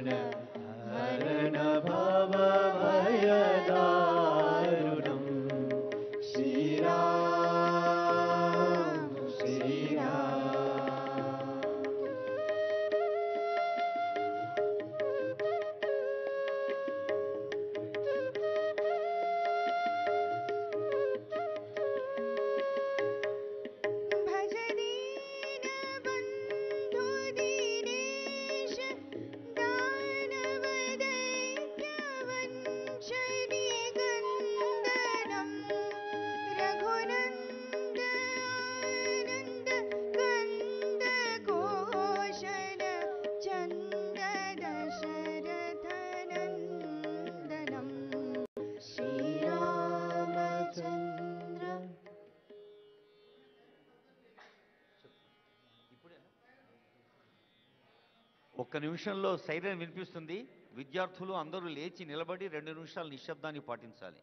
हरण भवभयदारुणं श्रीराम श्रीराम। ఒక్క నిమిషంలో సైరన్ వినిపిస్తుంది. విద్యార్థులు అందరూ లేచి నిలబడి 2 నిమిషాలు నిశ్శబ్దాన్ని పాటించాలి.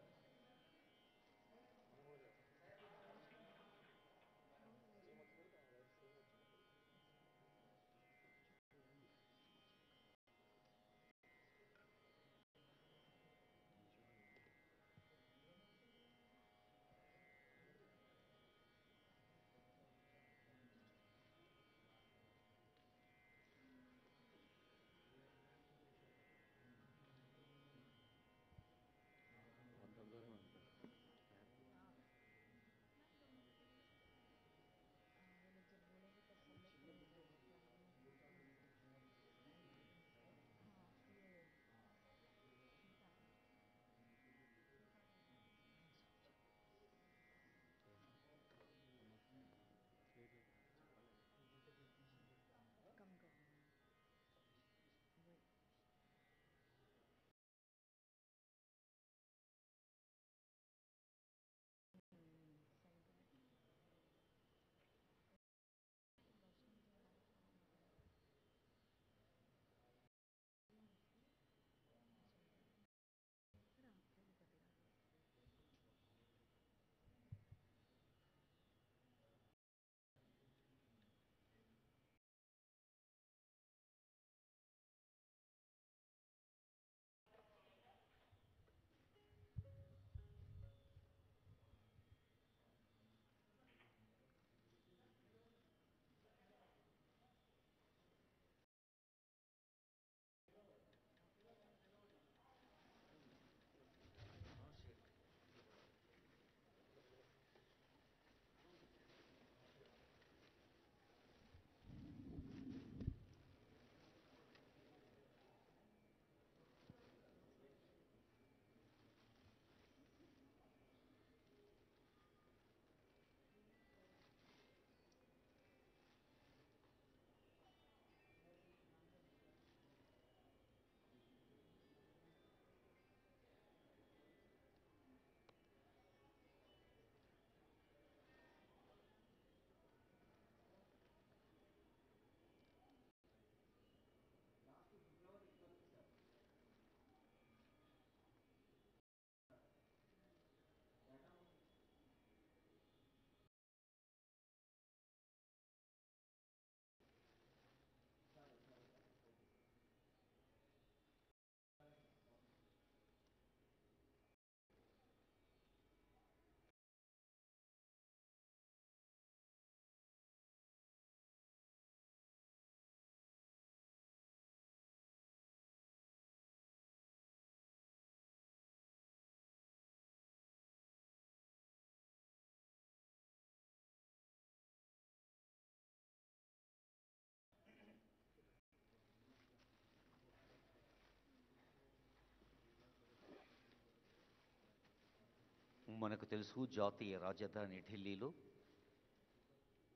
మనకు తెలుసు, జాతీయ రాజధాని ఢిల్లీలో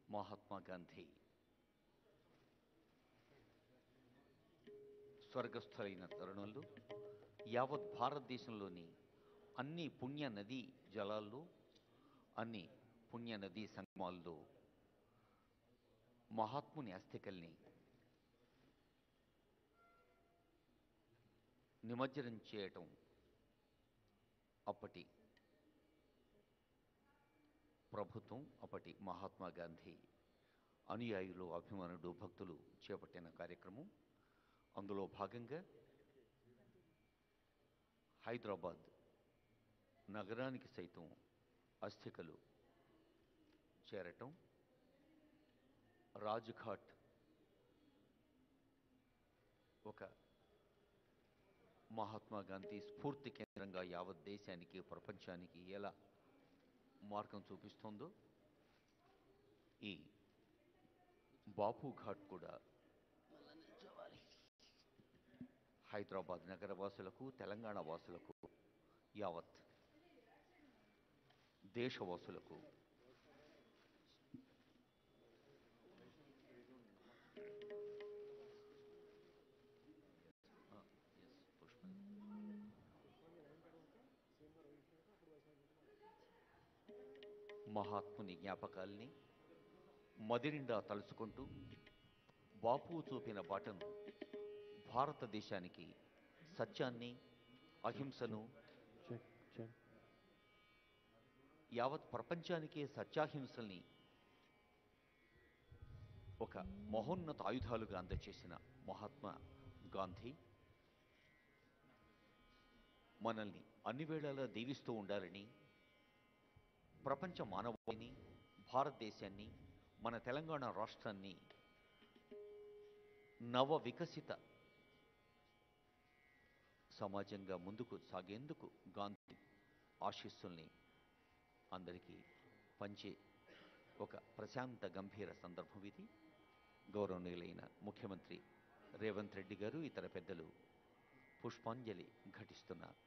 మహాత్మా గాంధీ స్వర్గస్థులైన తరుణంలో యావత్ భారతదేశంలోని అన్ని పుణ్య నదీ జలాల్లో, అన్ని పుణ్య నదీ సంగమాల్లో మహాత్ముని అస్థికల్ని నిమజ్జనం చేయటం అప్పటి ప్రభుత్వం, అప్పటి మహాత్మా గాంధీ అనుయాయులు, అభిమానులు, భక్తులు చేపట్టిన కార్యక్రమం. అందులో భాగంగా హైదరాబాద్ నగరానికి సైతం అస్థికలు చేరటం, రాజ్ఘాట్ ఒక మహాత్మా గాంధీ స్ఫూర్తి కేంద్రంగా యావత్ దేశానికి ప్రపంచానికి ఎలా మార్గం చూపిస్తుందో, ఈ బాపు ఘాట్ కూడా హైదరాబాద్ నగర వాసులకు, తెలంగాణ వాసులకు, యావత్ దేశవాసులకు మహాత్ముని జ్ఞాపకాల్ని మదినిండా తలుచుకుంటూ బాపు చూపిన బాటను భారతదేశానికి సత్యాన్ని, అహింసను, యావత్ ప్రపంచానికే సత్యాహింసల్ని ఒక మహోన్నత ఆయుధాలుగా అందచేసిన మహాత్మా గాంధీ మనల్ని అన్ని వేళలా దీవిస్తూ ఉండాలని, ప్రపంచ మానవాళిని, భారతదేశాన్ని, మన తెలంగాణ రాష్ట్రాన్ని నవ వికసిత సమాజంగా ముందుకు సాగేందుకు గాంధీ ఆశీస్సుల్ని అందరికీ పంచే ఒక ప్రశాంత గంభీర సందర్భం ఇది. గౌరవనీయులైన ముఖ్యమంత్రి రేవంత్ రెడ్డి గారు, ఇతర పెద్దలు పుష్పాంజలి ఘటిస్తున్నారు.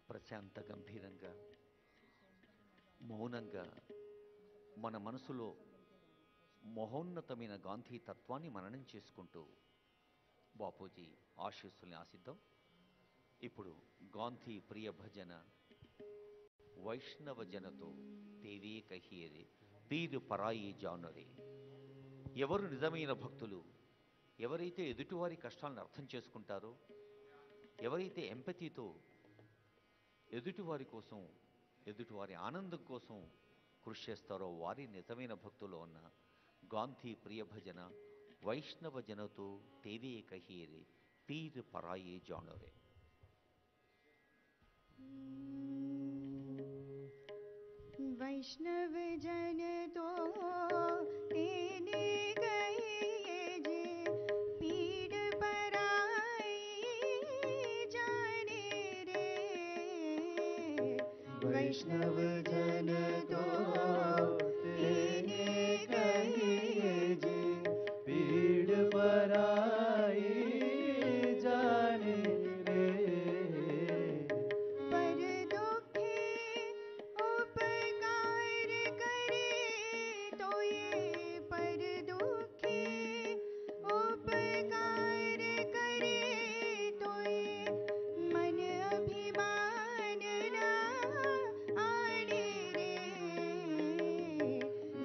ప్రశాంత గంభీరంగా, మౌనంగా మన మనసులో మహోన్నతమైన గాంధీ తత్వాన్ని మననం చేసుకుంటూ బాపూజీ ఆశీస్సుల్ని ఆశిద్దాం. ఇప్పుడు గాంధీ ప్రియ భజన వైష్ణవ జనతో తేవే కహియరే పీరు పరాయి జానరే. ఎవరు నిజమైన భక్తులు, ఎవరైతే ఎదుటివారి కష్టాలను అర్థం చేసుకుంటారో, ఎవరైతే ఎంపతితో ఎదుటివారి కోసం, ఎదుటివారి ఆనందం కోసం కృషి చేస్తారో వారి నిజమైన భక్తులు అన్న గాంధీ ప్రియ భజన వైష్ణవ జనతో తేవే కహియరే పీర్ పరాయే జానరే. वैष्णव जन तो तेने कहिए जे पीड़ पराई जाने रे. वैष्णव जन तो तेने कहिए जे पीड़ पराई जाने रे. पर दुखे उपकार करे तो ये, पर दुखे उपकार करे तो ये मन अभिमान ना आने रे.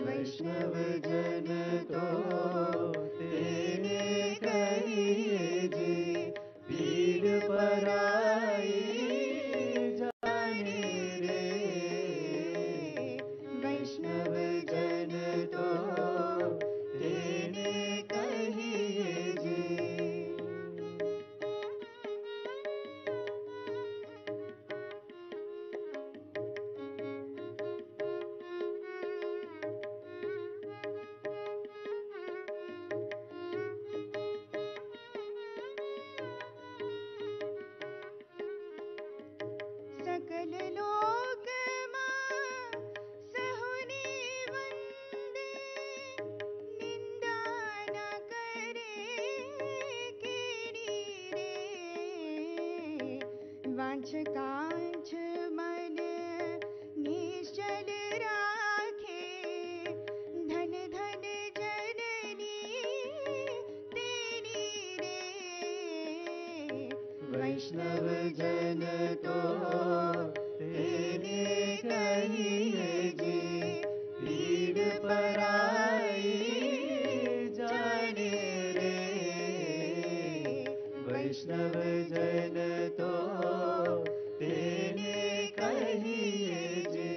वैष्णव जन तो तेने कहिए जे पीड़ पराई जाने रे. वैष्णव जन तो तेने कहिए जे. सकल लोक मां सहुनी वंदे, निंदा न करे केड़ी रे. वांछ कांछ मन निश्चल राखे, धन धन जननी तेरी वैष्णव जन तो तेने कहिए जी, पीड़ पराई जाने रे। वैष्णव जन तो तेने कहिए जी।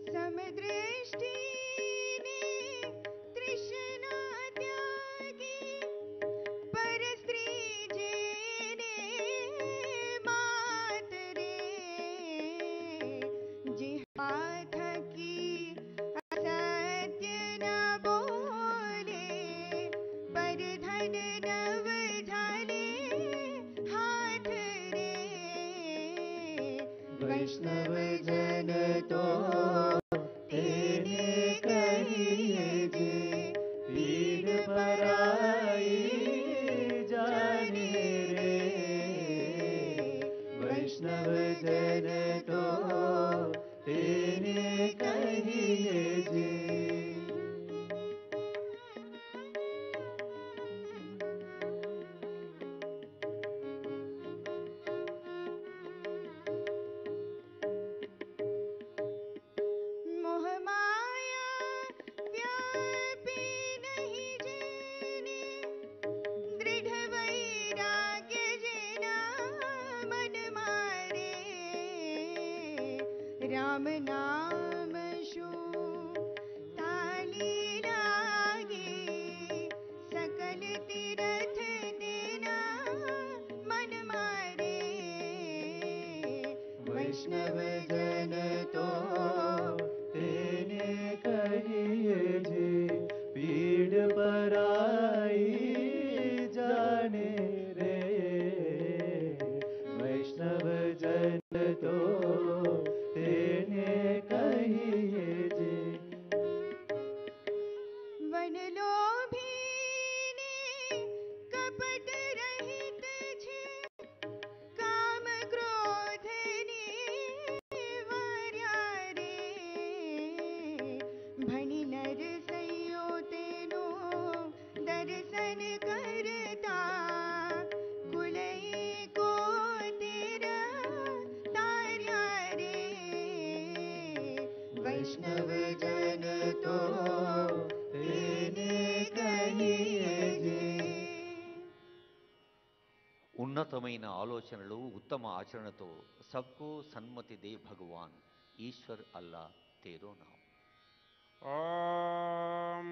समदृष्टि ने तृष्णा त्यागी, पर स्त्री जेने मात रे। जिह्वा थकी असत्य न बोले, पर धन नव झाले हाथ रे। वैष्णव जन तो तेने कहिए जी, पीड़ पराई जाने रे। वैष्णव जन तो तेने कहिए जी। मोह माया व्यापी नहीं जेने, दृढ़ वैराग्य जेना मन मारे। राम नाम शू ताली लागे, सकल तीरथ तेना मन मारे। वैष्णव जन तो तेने कहिए जी, पीड़ पराई जाने रे। वैष्णव जन तो तेने कहिए जी। वन लोभीने कपट रहित छे, काम क्रोध निवार्या रे। भणी नर सैयो तेनो दर्शन करता, कुलई को तेरा तार्या रे। वैष्णव जन तो तेने कहिए जी। ఉన్నతమైన ఆలోచనలు ఉత్తమ ఆచరణతో సబ్కో సన్మతి దే భగవాన్ ఈశ్వర్ అల్లా తేరో నామ్. ॐ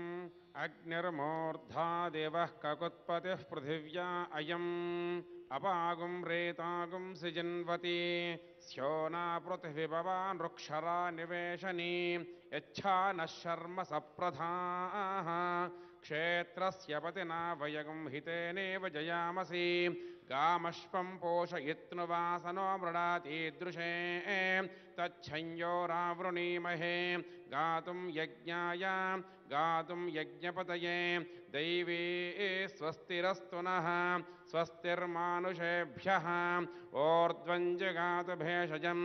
अग्निर्मूर्धा देवः ककुत्पतिः पृथिव्या अयम् अपागुं रेतागुं सृजन्वति स्योना पृथिवीभवान् रुक्षरा निवेशनी यच्छा नः शर्म सप्रधाः क्षेत्रस्य पतिना वयगुं हितेनेव जयामसि गामश्वं पोषयित्नुवासनो मृडातीदृशे तच्छंयोरावृणीमहे गातुं यज्ञाय गातुं यज्ञपतये दैवी स्वस्तिरस्तु नः स्वस्तिर्मानुषेभ्यः ऊर्ध्वं जगातु भेषजं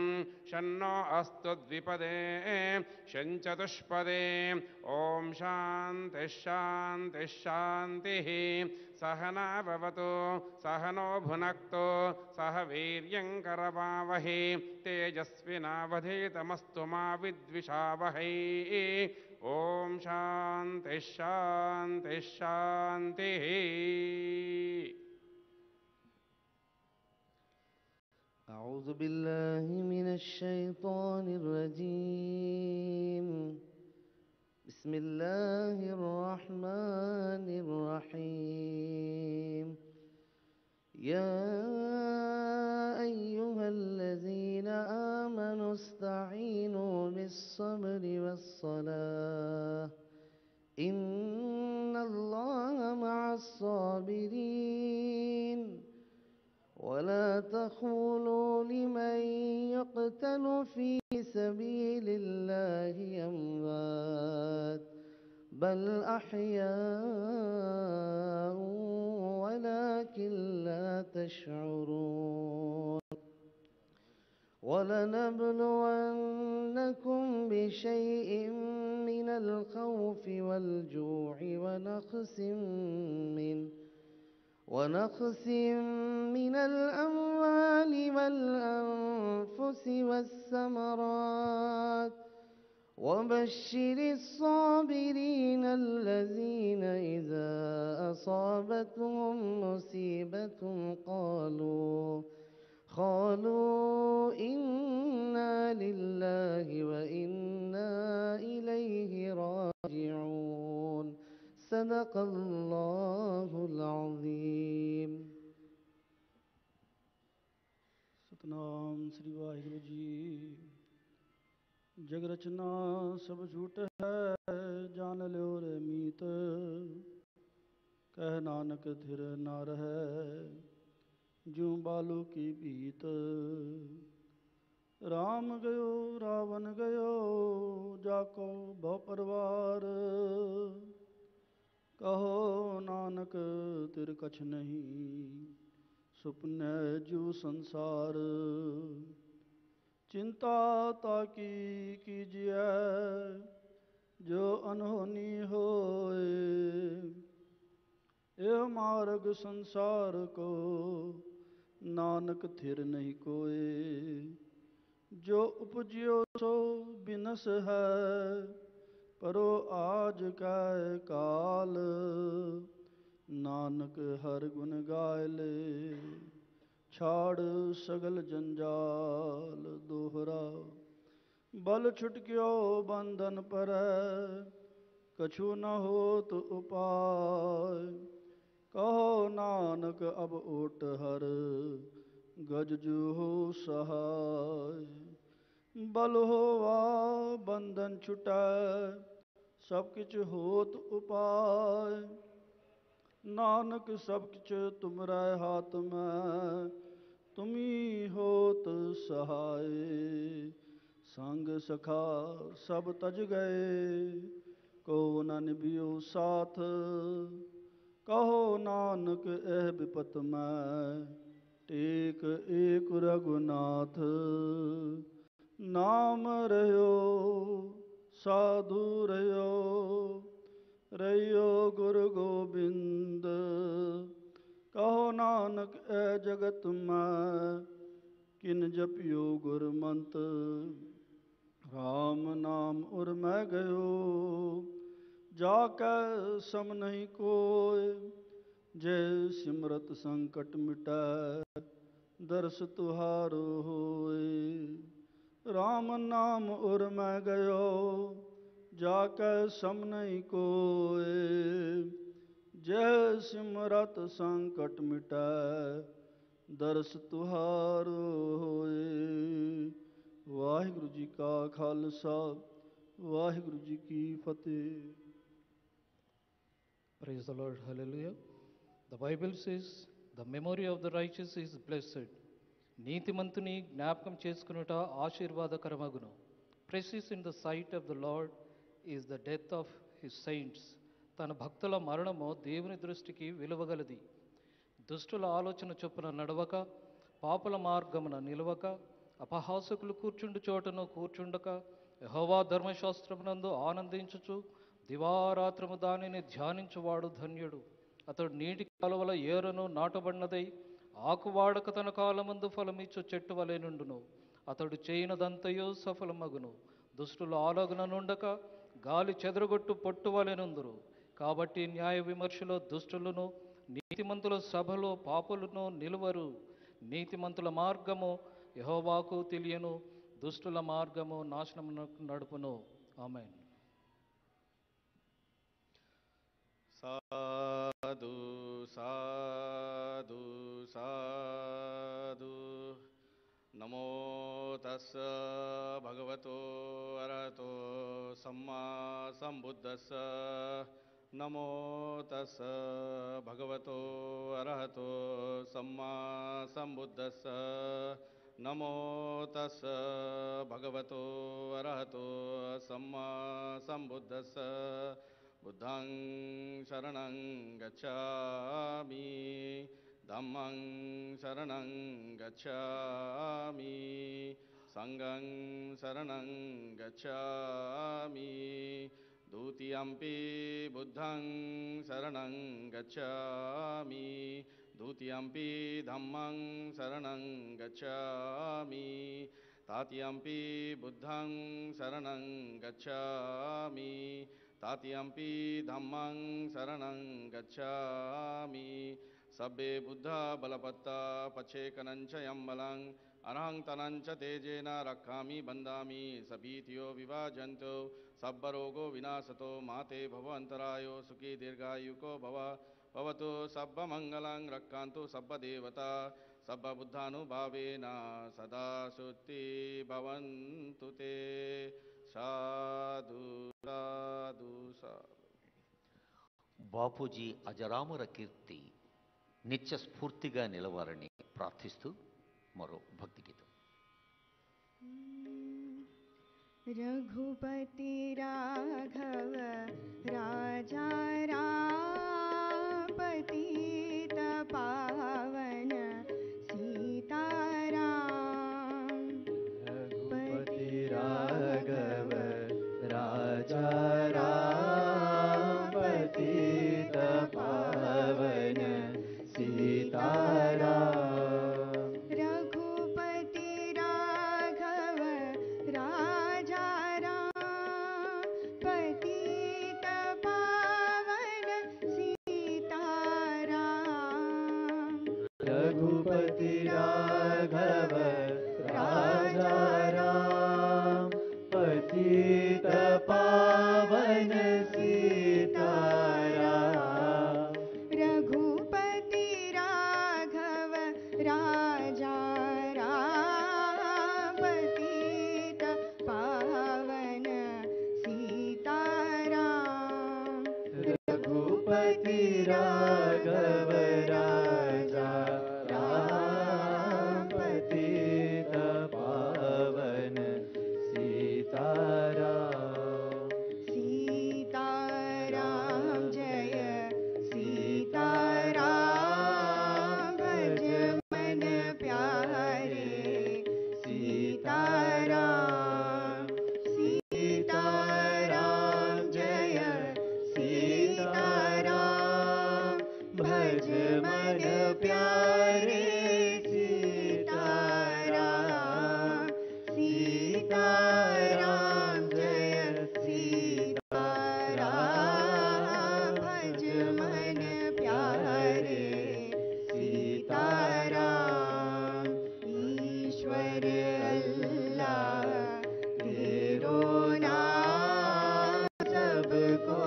शन्नो अस्तु द्विपदे शञ्चतुष्पदे ॐ शान्तिः शान्तिः शान्तिः सहना भवतु सहनो भुनक्तु सह वीर्यं करवावहै तेजस्विनावधीतमस्तु मा विद्विषावहै ॐ शान्तिः शान्तिः शान्तिः أعوذ بالله من الشيطان الرجيم. بسم الله الرحمن الرحيم. يا أيها الذين آمنوا استعينوا بالصبر والصلاة إن الله مع الصابرين. ولا تقولوا لمن يقتل في سبيل الله أموات بل بل أحياء ولكن لا تشعرون ولنبلونكم بشيء من الخوف والجوع ونقص من الأموال والأنفس والثمرات وبشر الصابرين الذين إذا أصابتهم مصيبة قالوا إنا لله وإنا إليه راجعون صدق الله العظيم। ਸਤਨਾਮ ਸ੍ਰੀ ਵਾਹਿਗੁਰੂ ਜੀ। ਜਗ ਰਚਨਾ ਸਭ ਝੂਠ ਹੈ, ਜਾਣ ਲਿਓ ਰੇ ਮੀਤ। ਕਹਿ ਨਾਨਕ ਥਿਰ ਨਾ ਰਹੈ, ਜਿਉ ਬਾਲੂ ਕੀ ਭੀਤ। ਰਾਮ ਗਇਓ ਰਾਵਣ ਗਇਓ, ਜਾਕੋ ਬਹੁ ਪਰਵਾਰ। ਕਹੋ ਨਾਨਕ ਤਿਰ ਕਛ ਨਹੀਂ, ਸੁਪਨੈ ਜੂ ਸੰਸਾਰ। ਚਿੰਤਾ ਤਾਕੀ ਕੀਜਿਐ, ਜੋ ਅਨਹੋਨੀ ਹੋਏ। ਇਹ ਮਾਰਗ ਸੰਸਾਰ ਕੋ, ਨਾਨਕ ਥਿਰ ਨਹੀਂ ਕੋਏ। ਜੋ ਉਪਜਿਓ ਸੋ ਬਿਨਸ ਹੈ, ਪਰੋ ਆਜ ਕੈ ਕਾਲ। ਨਾਨਕ ਹਰ ਗੁਣ ਗਾਇ ਲੈ, ਛਾੜ ਸਗਲ ਜੰਜਾਲ ਦੋਹਰਾ। ਬਲ ਛੁਟਕਿਓ ਬੰਧਨ ਪਰੈ, ਕਛੂ ਨ ਹੋਤ ਉਪਾਇ। ਕਹੋ ਨਾਨਕ ਅਬ ਓਟ ਹਰ, ਗਜ ਜੂਹੂ ਸਹਾਇ। ਬਲ ਹੋਵਾ ਬੰਧਨ ਛੁਟੈ, ਸਭ ਕਿਛ ਹੋਤ ਉਪਾਇ। ਨਾਨਕ ਸਭ ਕਿਛ ਤੁਮਰੈ ਹਾਥ ਮੈਂ, ਤੁਮੀ ਹੋਤ ਸਹਾਇ। ਸੰਗ ਸਖਾ ਸਭ ਤਜ ਗਏ, ਕੋ ਨ ਨਿਭਿਓ ਸਾਥ। ਕਹੋ ਨਾਨਕ ਇਹ ਬਿਪਤ ਮੈਂ, ਟੇਕ ਏਕ ਰਘੁਨਾਥ। ਨਾਮ ਰਹਿਓ ਸਾਧੂ ਰਹਿਓ ਗੁਰੂ ਗੋਬਿੰਦ। ਕਹੋ ਨਾਨਕ ਐ ਜਗਤ ਮੈਂ, ਕਿਨ ਜਪਿਓ ਗੁਰਮੰਤ। ਰਾਮ ਨਾਮ ਉਰ ਮੈਂ ਗਇਓ, ਜਾ ਕੈ ਸਮ ਨਹੀਂ ਕੋਇ। ਜੇ ਸਿਮਰਤ ਸੰਕਟ ਮਿਟੈ, ਦਰਸ ਤੁਹਾਰੋ ਹੋਏ। ਰਾਮ ਨਾਮ ਉਰ ਮੈਂ ਗਇਓ, ਜਾ ਕੈ ਸਮ ਨਹੀਂ ਕੋਇ। ਜੇ ਸਿਮਰਤ ਸੰਕਟ ਮਿਟੈ, ਦਰਸ ਤੁਹਾਰੋ ਹੋਏ। ਵਾਹਿਗੁਰੂ ਜੀ ਕਾ ਖਾਲਸਾ, ਵਾਹਿਗੁਰੂ ਜੀ ਕੀ ਫਤਿਹ। Praise the Lord. Hallelujah. The Bible says, the memory of the righteous is blessed. నీతిమంతుని జ్ఞాపకం చేసుకునుట ఆశీర్వాదకరమగును. Precious in the sight of the Lord is the death of his saints. తన భక్తుల మరణము దేవుని దృష్టికి విలువగలది. దుష్టుల ఆలోచన చొప్పున నడవక, పాపుల మార్గమున నిలవక, అపహాసకులు కూర్చుండు చోటను కూర్చుండక, యెహోవా ధర్మశాస్త్రమునందు ఆనందించుచు దివారాత్రము దానిని ధ్యానించువాడు ధన్యుడు. అతడు నీటి కాలువల ఏరును నాటబడినదై, ఆకువాడక తన కాలమందు ఫలమిచ్చు చెట్టు వలె నుండును. అతడు చేయనదంతయో సఫలమగును. దుష్టుల ఆలోచన నుండక, గాలి చెదరగొట్టు పొట్టు వలె నుందురు. కాబట్టి న్యాయ విమర్శలో దుష్టులను, నీతిమంతుల సభలో పాపులను నిలువరు. నీతిమంతుల మార్గము యెహోవాకు తెలియను, దుష్టుల మార్గము నాశనమునకు నడుపును. ఆమేన్. సాధు సాధు సాధు. నమో తస్స భగవతో అరహతో సమ్మా సంబుద్దస్స. నమో తస్స భగవతో అరహతో సమ్మా సంబుద్దస్స. నమో తస్స భగవతో అరహతో సమ్మా సంబుద్దస్స. बुद्धं शरणं गच्छामि धम्मं शरणं गच्छामि संघं शरणं गच्छामि द्वितीयंपि बुद्धं शरणं गच्छामि द्वितीयंपि धम्मं शरणं गच्छामि तृतीयंपि बुद्धं शरणं गच्छामि तृतीयंपि धम्मं शरणं गच्छामि सब्बे बुद्धा बलपत्ता पच्छेकनंच यम्बलं अरहं तनंच तेजेन रक्षामि बन्धामि सभीतियो विभाजन्तो सब्बरोगो विनाशतो माते भवन्तरायो सुखी दीर्घायुको भवतु सब्बमङ्गलं रक्षन्तु सब्बदेवता सब्बबुद्धानुभावेन सदा शुद्धि भवन्तु ते साधु साधु साधु। బాపూజీ అజరామర కీర్తి నిత్య స్ఫూర్తిగా నిలవాలని ప్రార్థిస్తూ మరో భక్తి గీతం. रघुपति राघव राजा राम पतित पावन सीताराम रघुपति राघव राजा राम पतित पावन सीताराम रघुपति राघव राजा राम पतित पावन सीताराम रघुपति राघव राजा राम पतित पावन सीताराम रघुपति राघव राजा राम पतित पावन सीताराम रघुपति राघव राजा राम पतित पावन सीताराम सीताराम जय सीताराम भज मन प्यारे सीताराम सीताराम जय सीताराम भज मन प्यारे सीताराम सीताराम जय सीताराम भज मन प्यारे सीताराम ईश्वर अल्लाह तेरो नाम सबको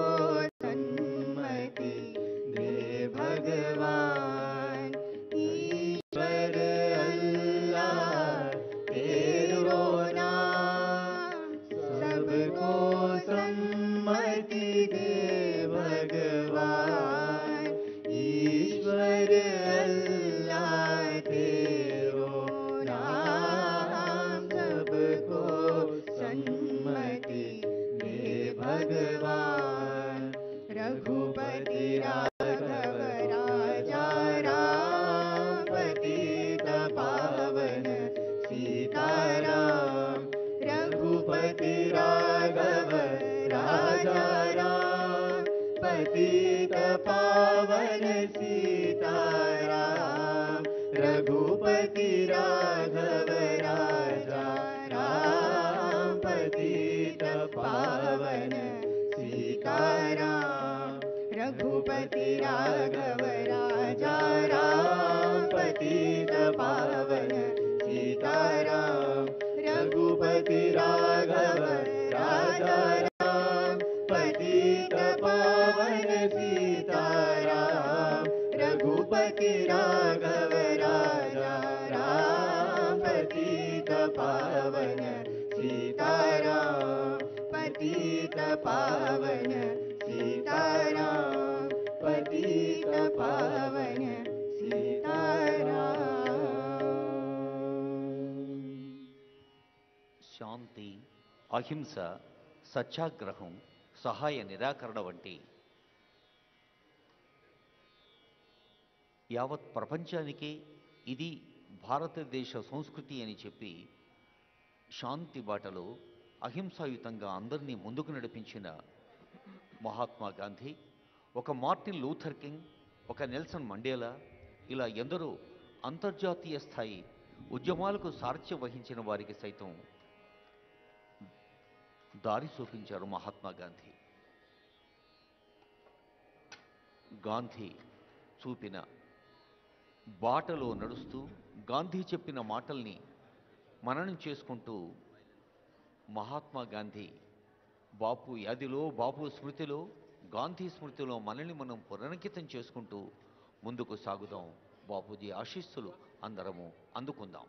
सन्मति दे भगवान ईश्वर अल्लाह तेरो नाम सबको सम्मति दे भगवान ईश्वर अल्लाह तेरो नाम सबको सम्मति दे भगवान रघुपति राघव राजा राम पतित पावन सीताराम रघुपति राघव राजा राम पतित पावन सीताराम रघुपति राघव राजा राम पतित पावन सीताराम रघुपति राघव राजा राम पतित पावन सीताराम रघुपति राघव राजा राम पतित पावन सीताराम रघुपति राघव राजा राम पतित पावन सीताराम पतित पावन सीताराम पतित पावन सीताराम శాంతి, అహింస, సత్యాగ్రహం, సహాయ నిరాకరణ వంటి యావత్ ప్రపంచానికే ఇది భారతదేశ సంస్కృతి అని చెప్పి శాంతి బాటలో అహింసాయుతంగా అందరినీ ముందుకు నడిపించిన మహాత్మా గాంధీ, ఒక మార్టిన్ లూథర్ కింగ్, ఒక నెల్సన్ మండేలా, ఇలా ఎందరో అంతర్జాతీయ స్థాయి ఉద్యమాలకు సారథ్యం వహించిన వారికి సైతం దారి చూపించారు మహాత్మా గాంధీ. గాంధీ చూపిన బాటలో నడుస్తూ గాంధీ చెప్పిన మాటల్ని మననం చేసుకుంటూ మహాత్మా గాంధీ బాపు యాదిలో, బాపు స్మృతిలో, గాంధీ స్మృతిలో మనల్ని మనం పునరంకితం చేసుకుంటూ ముందుకు సాగుదాం. బాపూజీ ఆశీస్సులు అందరము అందుకుందాం.